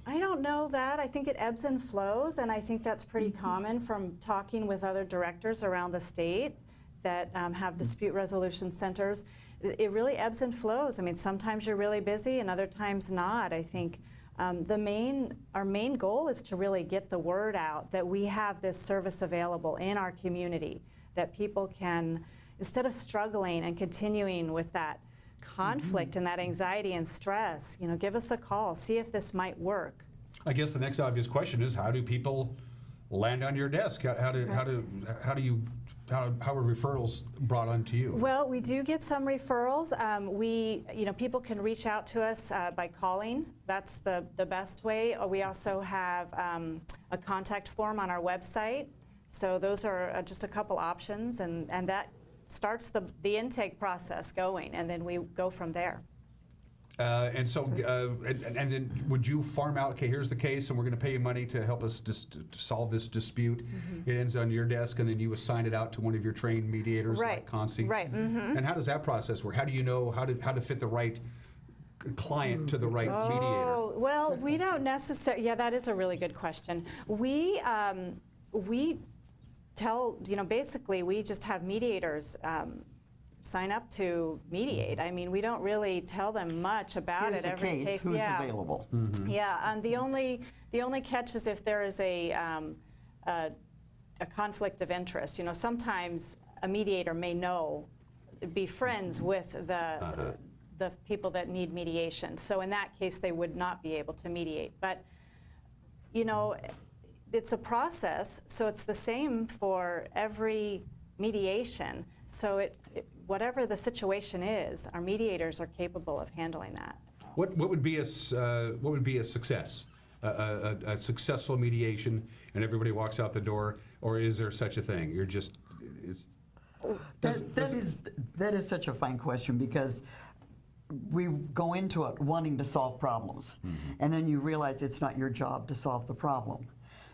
I don't know that. I think it ebbs and flows, and I think that's pretty common from talking with other directors around the state that have dispute resolution centers. It really ebbs and flows. I mean, sometimes you're really busy and other times not. I think our main goal is to really get the word out that we have this service available in our community, that people can, instead of struggling and continuing with that conflict and that anxiety and stress, give us a call, see if this might work. I guess the next obvious question is, how do people land on your desk? How are referrals brought on to you? Well, we do get some referrals. People can reach out to us by calling. That's the best way. We also have a contact form on our website. So those are just a couple options, and that starts the intake process going, and then we go from there. And then would you farm out, okay, here's the case, and we're going to pay you money to help us to solve this dispute. It ends on your desk, and then you assign it out to one of your trained mediators, like Concie. Right. And how does that process work? How do you know how to fit the right client to the right mediator? Oh, well, we don't necessarily. Yeah, that is a really good question. We tell, basically we just have mediators sign up to mediate. I mean, we don't really tell them much about Here's it. Every case. Who's available? Yeah, and the only catch is if there is a conflict of interest. Sometimes a mediator may be friends with the people that need mediation. So in that case, they would not be able to mediate. But, you know, it's a process, so it's the same for every mediation. So whatever the situation is, our mediators are capable of handling that. What would be a success? A successful mediation, and everybody walks out the door, or is there such a thing? You're just that is such a fine question, because we go into it wanting to solve problems, and then you realize it's not your job to solve the problem.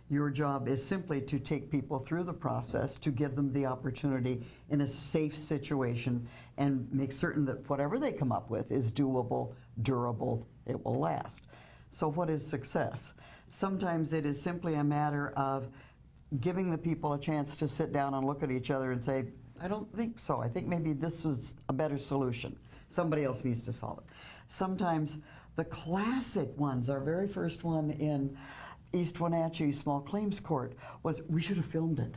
Your job is simply to take people through the process, to give them the opportunity in a safe situation, and make certain that whatever they come up with is doable, durable, it will last. So what is success? Sometimes it is simply a matter of giving the people a chance to sit down and look at each other and say, I don't think so. I think maybe this is a better solution. Somebody else needs to solve it. Sometimes the classic ones, our very first one in East Wenatchee Small Claims Court, was we should have filmed it.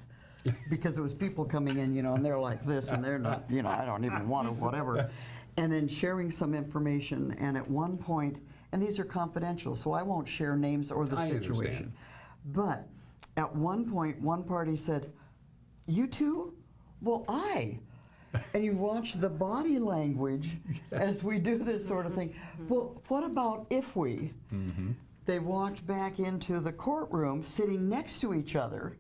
Because it was people coming in, you know, and they're like this, and they're not, you know, I don't even want to, whatever. And then sharing some information, and at one point, and these are confidential, so I won't share names or the situation. Understand. But at one point, one party said, "You two? Well, and you watch the body language as we do this sort of thing. Well, what about if we? They walked back into the courtroom sitting next to each other,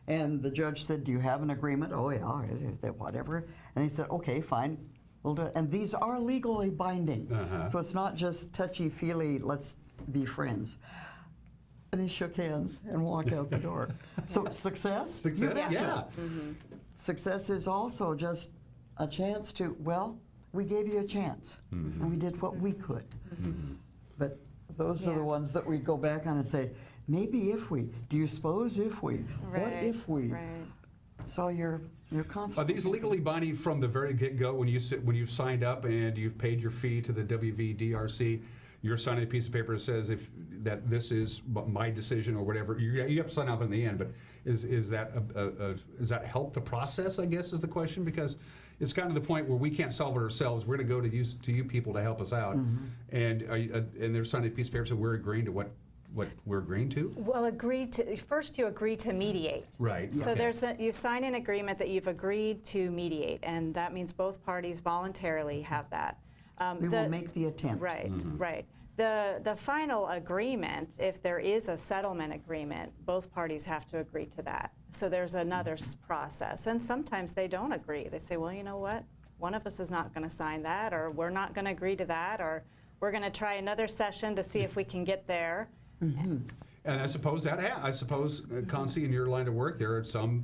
and the judge said, do you have an agreement? Oh, yeah, whatever. And they said, okay, fine, we'll do it. And these are legally binding. So it's not just touchy-feely, let's be friends. And they shook hands and walked out the door. So success? Success, yeah. Success is also just a chance to, well, we gave you a chance, and we did what we could. But those are the ones that we go back on and say, maybe if we, do you suppose if we, what if we? So you're constantly. Are these legally binding from the very get-go when you've signed up and you've paid your fee to the WVDRC? You're signing a piece of paper that says that this is my decision or whatever. You have to sign off in the end, but is that help the process, I guess, is the question? Because it's kind of the point where we can't solve it ourselves. We're going to go to you people to help us out. And they're signing a piece of paper so we're agreeing to what we're agreeing to? Well, first you agree to mediate. Right. So you sign an agreement that you've agreed to mediate, and that means both parties voluntarily have that. We will make the attempt. Right, right. The final agreement, if there is a settlement agreement, both parties have to agree to that. So there's another process. And sometimes they don't agree. They say, well, you know what? One of us is not going to sign that, or we're not going to agree to that, or we're going to try another session to see if we can get there. And I suppose Concie, in your line of work, there are some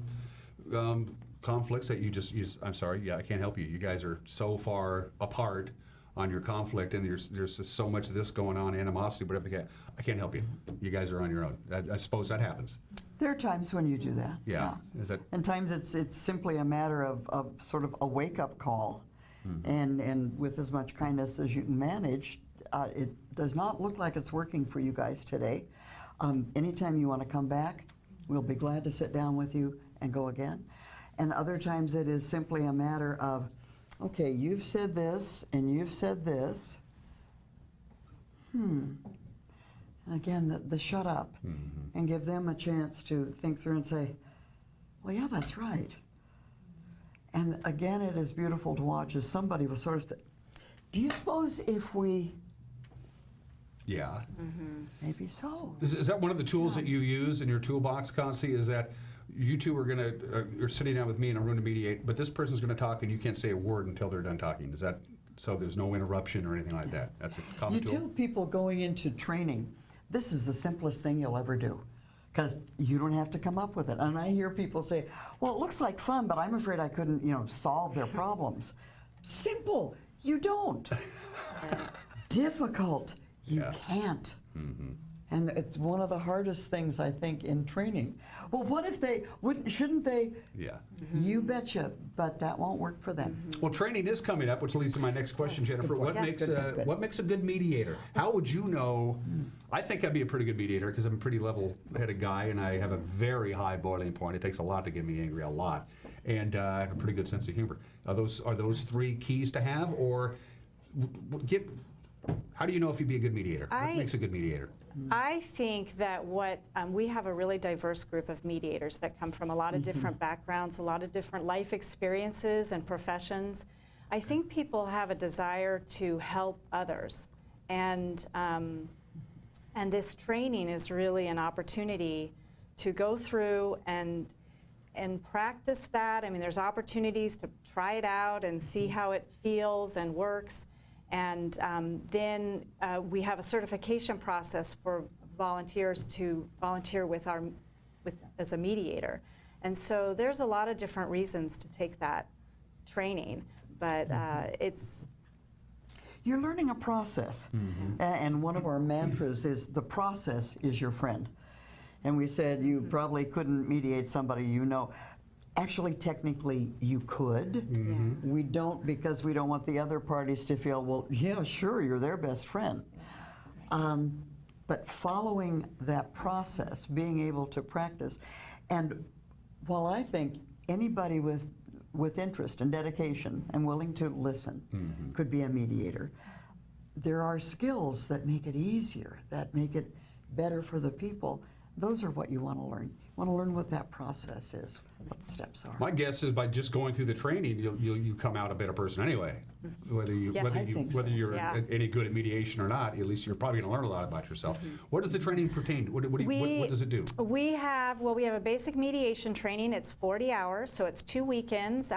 conflicts that I'm sorry, yeah, I can't help you. You guys are so far apart on your conflict, and there's just so much of this going on, animosity, whatever. I can't help you. You guys are on your own. I suppose that happens. There are times when you do that. Yeah. Is that? And times it's simply a matter of sort of a wake-up call, and with as much kindness as you can manage. It does not look like it's working for you guys today. Anytime you want to come back, we'll be glad to sit down with you and go again. And other times it is simply a matter of, okay, you've said this and you've said this. And again, the shut up and give them a chance to think through and say, well, yeah, that's right. And again, it is beautiful to watch as somebody will sort of say, do you suppose if we... Yeah. Maybe so. Is that one of the tools that you use in your toolbox, Concie? Is that you two are sitting down with me in a room to mediate, but this person's going to talk and you can't say a word until they're done talking? Is that so? There's no interruption or anything like that. That's a common tool. You tell people going into training, this is the simplest thing you'll ever do, because you don't have to come up with it. And I hear people say, "Well, it looks like fun, but I'm afraid I couldn't, solve their problems." Simple. You don't. Difficult. You can't. And it's one of the hardest things, I think, in training. Well, what if shouldn't they? Yeah. You betcha, but that won't work for them. Well, training is coming up, which leads to my next question, Jennifer. What makes a good mediator? How would you know? I think I'd be a pretty good mediator because I'm a pretty level-headed guy, and I have a very high boiling point. It takes a lot to get me angry, a lot. And I have a pretty good sense of humor. Are those three keys to have, or How do you know if you'd be a good mediator? What makes a good mediator? I think that we have a really diverse group of mediators that come from a lot of different backgrounds, a lot of different life experiences and professions. I think people have a desire to help others, and this training is really an opportunity to go through and practice that. I mean, there's opportunities to try it out and see how it feels and works. And then we have a certification process for volunteers to volunteer as a mediator. And so there's a lot of different reasons to take that training, but You're learning a process. And one of our mantras is the process is your friend. And we said you probably couldn't mediate somebody you know. Actually, technically, you could. We don't, because we don't want the other parties to feel, well, yeah, sure, you're their best friend. But following that process, being able to practice, and while I think anybody with interest and dedication and willing to listen could be a mediator, there are skills that make it easier, that make it better for the people. Those are what you want to learn. You want to learn what that process is, what the steps are. My guess is by just going through the training, you come out a better person anyway. Whether you're any good at mediation or not, at least you're probably going to learn a lot about yourself. What does the training pertain? What does it do? We have a basic mediation training. It's 40 hours, so it's 2 weekends.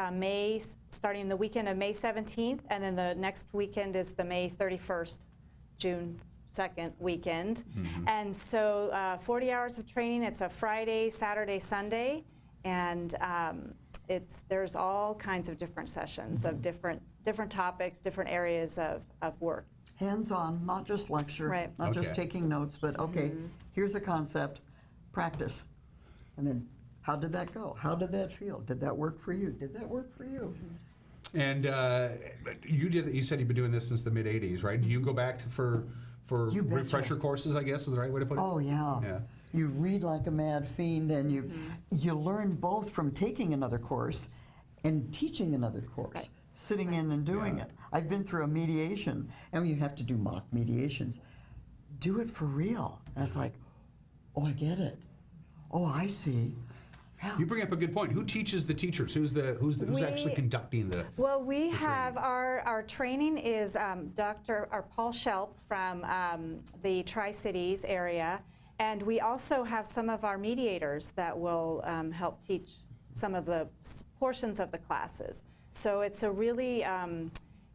Starting the weekend of May 17th, and then the next weekend is the May 31st, June 2nd weekend. And so 40 hours of training. It's a Friday, Saturday, Sunday, and there's all kinds of different sessions of different topics, different areas of work. Hands-on, not just lecture, not just taking notes, but here's a concept, practice. And then how did that go? How did that feel? Did that work for you? Did that work for you? And you said you've been doing this since the mid-'80s, right? Do you go back for refresher courses, I guess is the right way to put it? Oh, yeah. You read like a mad fiend, and you learn both from taking another course and teaching another course, sitting in and doing it. I've been through a mediation, and you have to do mock mediations. Do it for real. And it's like, oh, I get it. Oh, I see. Yeah. You bring up a good point. Who teaches the teachers? Who's actually conducting the? Well, we have our training is Dr. Paul Shelp from the Tri-Cities area, and we also have some of our mediators that will help teach some of the portions of the classes. So it's a really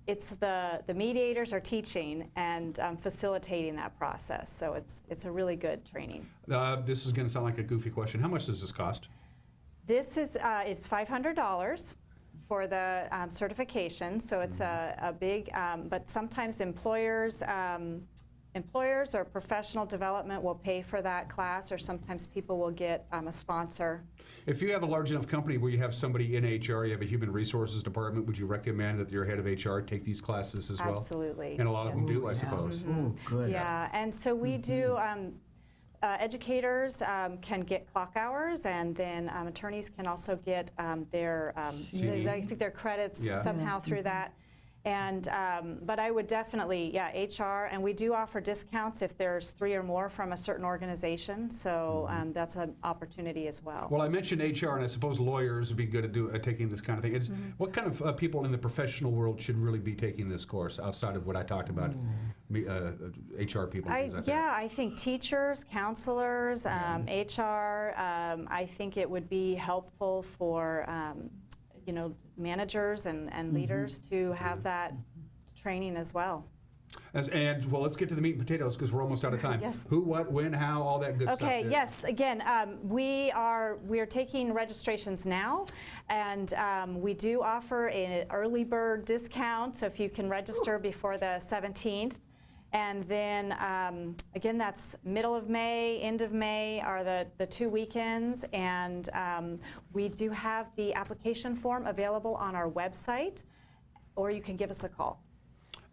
it's the mediators are teaching and facilitating that process. So it's a really good training. This is going to sound like a goofy question. How much does this cost? This is it's $500 for the certification, so it's a big. But sometimes employers or professional development will pay for that class, or sometimes people will get a sponsor. If you have a large enough company where you have somebody in HR, you have a human resources department, would you recommend that your head of HR take these classes as well? Absolutely. And a lot of them do, I suppose. Good. Yeah, and so we do. Educators can get clock hours, and then attorneys can also get their credits somehow through that. And but I would definitely, HR, and we do offer discounts if there's 3 or more from a certain organization. So that's an opportunity as well. Well, I mentioned HR, and I suppose lawyers would be good at taking this kind of thing. What kind of people in the professional world should really be taking this course outside of what I talked about, HR people? I think teachers, counselors, HR. I think it would be helpful for managers and leaders to have that training as well. Well, let's get to the meat and potatoes because we're almost out of time. Yes. Who, what, when, how, all that good stuff. Okay, yes. Again, we are taking registrations now, and we do offer an early bird discount, so if you can register before the 17th. And then, again, that's middle of May, end of May are the 2 weekends. And we do have the application form available on our website, or you can give us a call.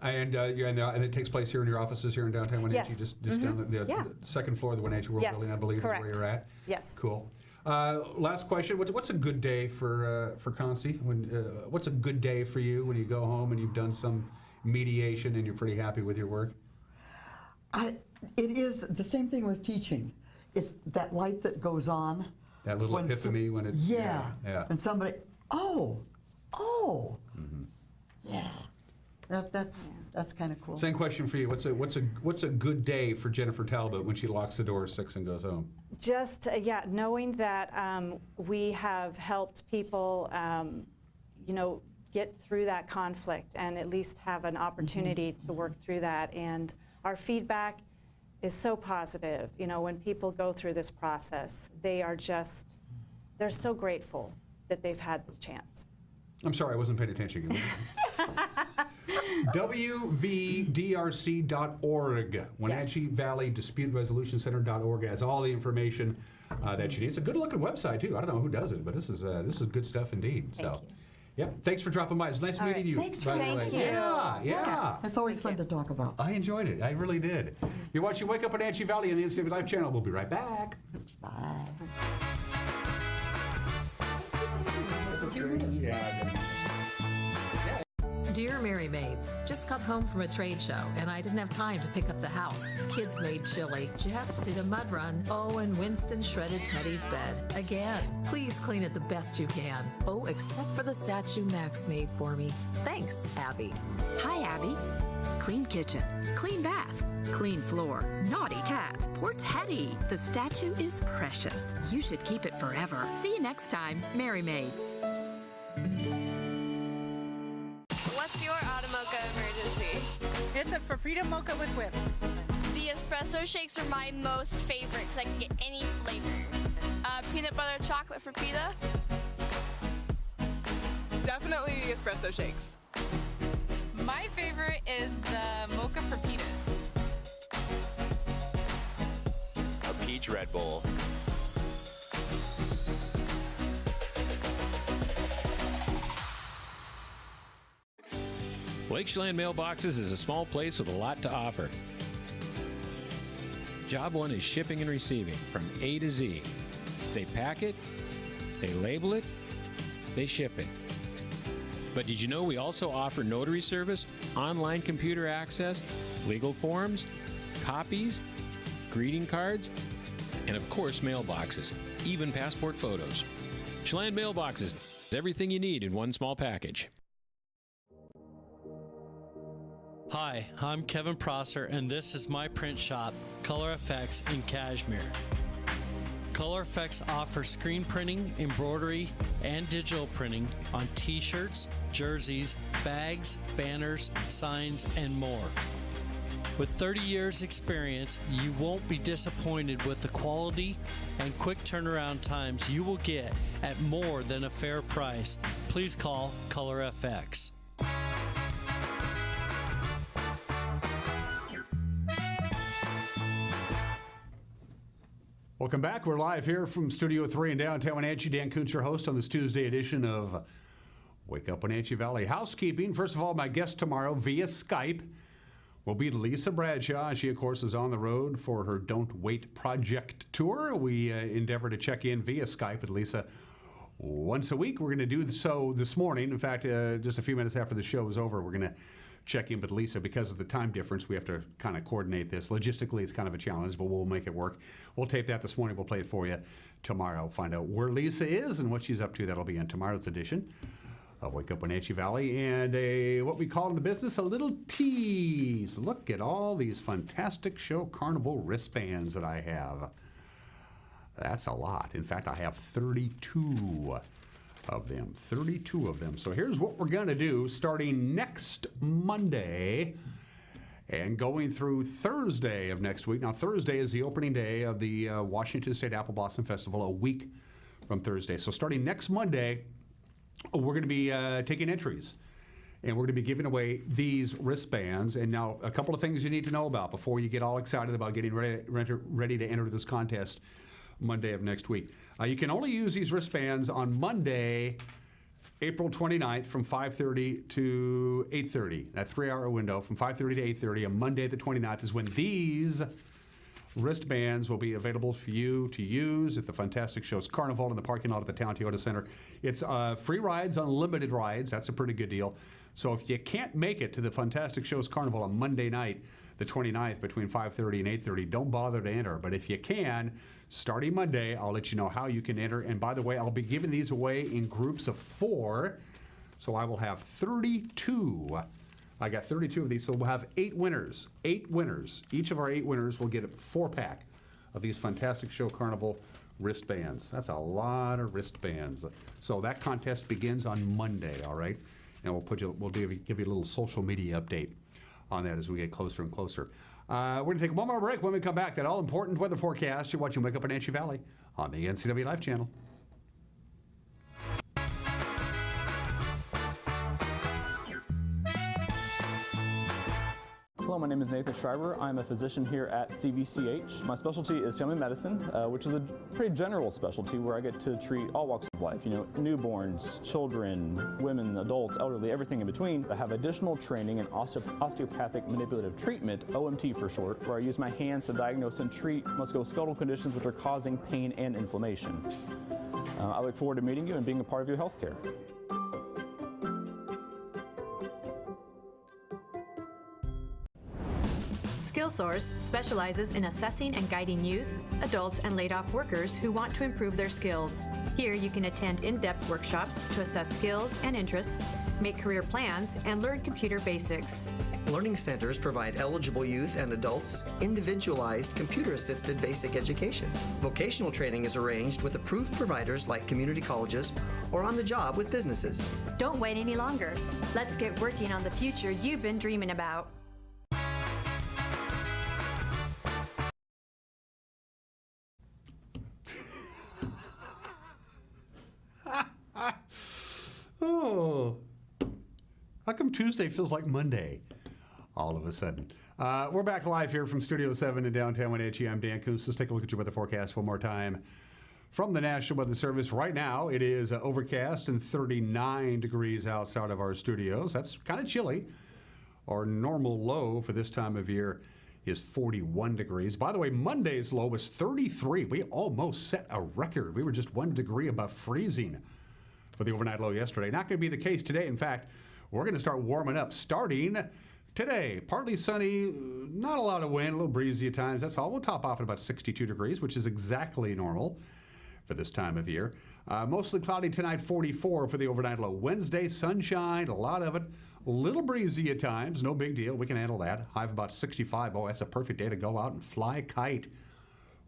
And it takes place here in your offices here in downtown Wenatchee, Yes. just down the second floor of the Wenatchee World Building, I believe, correct. is where you're at. Yes. Cool. Last question. What's a good day for Concie? What's a good day for you when you go home and you've done some mediation, and you're pretty happy with your work? It is the same thing with teaching. It's that light that goes on. That little epiphany when it's... Yeah. And somebody, oh. Mm-hmm. Yeah. That's kind of cool. Same question for you. What's a good day for Jennifer Talbot when she locks the door at 6 and goes home? Just, knowing that we have helped people, get through that conflict and at least have an opportunity to work through that. And our feedback is so positive. When people go through this process, they're so grateful that they've had this chance. I'm sorry, I wasn't paying attention. WVDRC.org, Wenatchee Valley Dispute Resolution Center.org has all the information that you need. It's a good-looking website too. I don't know who does it, but this is good stuff indeed. Thank you. Yeah, thanks for dropping by. It's nice meeting you. Thanks by for the way. you. Yeah. It's always fun to talk about. I enjoyed it. I really did. You're watching Wake Up Wenatchee Valley on the NCW Life channel. We'll be right back. Bye. Dear Mary Maids, just got home from a trade show and I didn't have time to pick up the house. Kids made chili. Jeff did a mud run. Oh, and Winston shredded Teddy's bed. Again, please clean it the best you can. Oh, except for the statue Max made for me. Thanks, Abby. Hi, Abby. Clean kitchen, clean bath, clean floor, naughty cat. Poor Teddy. The statue is precious. You should keep it forever. See you next time, Mary Maids. What's your Automocha emergency? It's a Frappuccino mocha with whip. The espresso shakes are my most favorite because I can get any flavor. Peanut butter chocolate for pita. Definitely the espresso shakes. My favorite is the mocha for pitas. A peach Red Bull. Lakeshland Mailboxes is a small place with a lot to offer. Job one is shipping and receiving from A to Z. They pack it, they label it, they ship it. But did you know we also offer notary service, online computer access, legal forms, copies, greeting cards, and of course mailboxes, even passport photos. Schland Mailboxes, everything you need in one small package. Hi, I'm Kevin Prosser, and this is my print shop, Color Effects in Cashmere. Color Effects offers screen printing, embroidery, and digital printing on t-shirts, jerseys, bags, banners, signs, and more. With 30 years experience, you won't be disappointed with the quality and quick turnaround times you will get at more than a fair price. Please call Color FX. Welcome back. We're live here from Studio 3 in downtown Wenatchee. Dan Kuntz, your host on this Tuesday edition of Wake Up Wenatchee Valley. Housekeeping. First of all, my guest tomorrow via Skype will be Lisa Bradshaw. She, of course, is on the road for her Don't Wait Project tour. We endeavor to check in via Skype with Lisa once a week. We're going to do so this morning. In fact, just a few minutes after the show is over, we're going to check in with Lisa. Because of the time difference, we have to kind of coordinate this. Logistically, it's kind of a challenge, but we'll make it work. We'll tape that this morning. We'll play it for you tomorrow. Find out where Lisa is and what she's up to. That'll be in tomorrow's edition of Wake Up Wenatchee Valley. And what we call in the business a little tease. Look at all these fantastic Show Carnival wristbands that I have. That's a lot. In fact, I have 32 of them. 32 of them. So here's what we're going to do starting next Monday and going through Thursday of next week. Now, Thursday is the opening day of the Washington State Apple Blossom Festival, a week from Thursday. So starting next Monday, we're going to be taking entries. And we're going to be giving away these wristbands. And now, a couple of things you need to know about before you get all excited about getting ready to enter this contest Monday of next week. You can only use these wristbands on Monday, April 29th from 5:30 to 8:30. That 3-hour window from 5:30 to 8:30 on Monday the 29th is when these wristbands will be available for you to use at the Fantastic Shows Carnival in the parking lot of the Town Toyota Center. It's free rides, unlimited rides. That's a pretty good deal. So if you can't make it to the Fantastic Shows Carnival on Monday night, the 29th, between 5:30 and 8:30, don't bother to enter. But if you can, starting Monday, I'll let you know how you can enter. And by the way, I'll be giving these away in groups of 4. So I will have 32. I got 32 of these, so we'll have 8 winners. 8 winners. Each of our 8 winners will get a 4-pack of these Fantastic Show Carnival wristbands. That's a lot of wristbands. So that contest begins on Monday, all right? And we'll give you a little social media update on that as we get closer and closer. We're going to take one more break. When we come back, that all-important weather forecast. You're watching Wake Up Wenatchee Valley on the NCW Life channel. Hello, my name is Nathan Schreiber. I'm a physician here at CVCH. My specialty is family medicine, which is a pretty general specialty where I get to treat all walks of life. You know, newborns, children, women, adults, elderly, everything in between. I have additional training in osteopathic manipulative treatment, OMT for short, where I use my hands to diagnose and treat musculoskeletal conditions which are causing pain and inflammation. I look forward to meeting you and being a part of your healthcare. SkillSource specializes in assessing and guiding youth, adults, and laid-off workers who want to improve their skills. Here you can attend in-depth workshops to assess skills and interests, make career plans, and learn computer basics. Learning centers provide eligible youth and adults individualized computer-assisted basic education. Vocational training is arranged with approved providers like community colleges or on the job with businesses. Don't wait any longer. Let's get working on the future you've been dreaming about. Oh, how come Tuesday feels like Monday all of a sudden? We're back live here from Studio 7 in downtown Wenatchee. I'm Dan Kuntz. Let's take a look at your weather forecast one more time. From the National Weather Service, right now it is overcast and 39 degrees outside of our studios. That's kind of chilly. Our normal low for this time of year is 41 degrees. By the way, Monday's low was 33. We almost set a record. We were just 1 degree above freezing for the overnight low yesterday. Not going to be the case today. In fact, we're going to start warming up starting today. Partly sunny, not a lot of wind, a little breezy at times. That's all. We'll top off at about 62 degrees, which is exactly normal for this time of year. Mostly cloudy tonight, 44 for the overnight low. Wednesday, sunshine, a lot of it. A little breezy at times, no big deal. We can handle that. High of about 65. Oh, that's a perfect day to go out and fly a kite.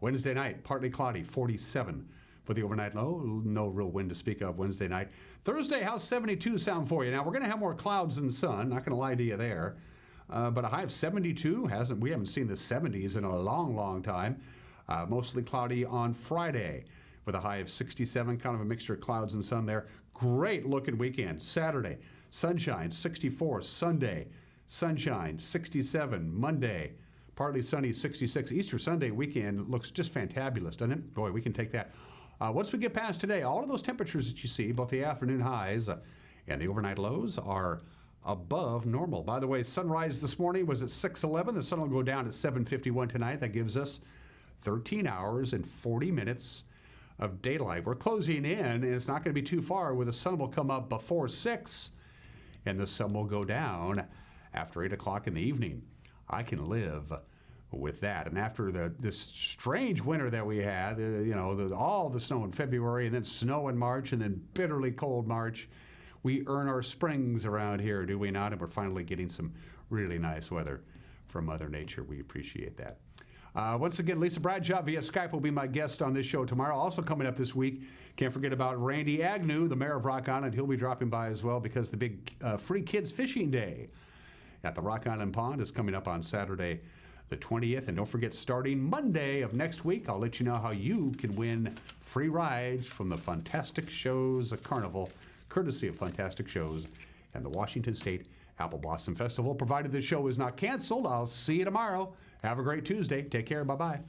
Wednesday night, partly cloudy, 47 for the overnight low. No real wind to speak of Wednesday night. Thursday, how's 72 sound for you? Now, we're going to have more clouds than sun. Not going to lie to you there. But a high of 72, we haven't seen the 70s in a long, long time. Mostly cloudy on Friday with a high of 67, kind of a mixture of clouds and sun there. Great looking weekend. Saturday, sunshine, 64. Sunday, sunshine, 67. Monday, partly sunny, 66. Easter Sunday weekend looks just fantabulous, doesn't it? Boy, we can take that. Once we get past today, all of those temperatures that you see, both the afternoon highs and the overnight lows, are above normal. By the way, sunrise this morning was at 6:11. The sun will go down at 7:51 tonight. That gives us 13 hours and 40 minutes of daylight. We're closing in, and it's not going to be too far where the sun will come up before 6, and the sun will go down after 8 o'clock in the evening. I can live with that. And after this strange winter that we had, all the snow in February and then snow in March and then bitterly cold March, we earn our springs around here, do we not? And we're finally getting some really nice weather from Mother Nature. We appreciate that. Once again, Lisa Bradshaw via Skype will be my guest on this show tomorrow. Also coming up this week, can't forget about Randy Agnew, the mayor of Rock Island. He'll be dropping by as well because the big Free Kids Fishing Day at the Rock Island Pond is coming up on Saturday the 20th. And don't forget, starting Monday of next week, I'll let you know how you can win free rides from the Fantastic Shows Carnival, courtesy of Fantastic Shows and the Washington State Apple Blossom Festival. Provided the show is not canceled, I'll see you tomorrow. Have a great Tuesday. Take care. Bye-bye.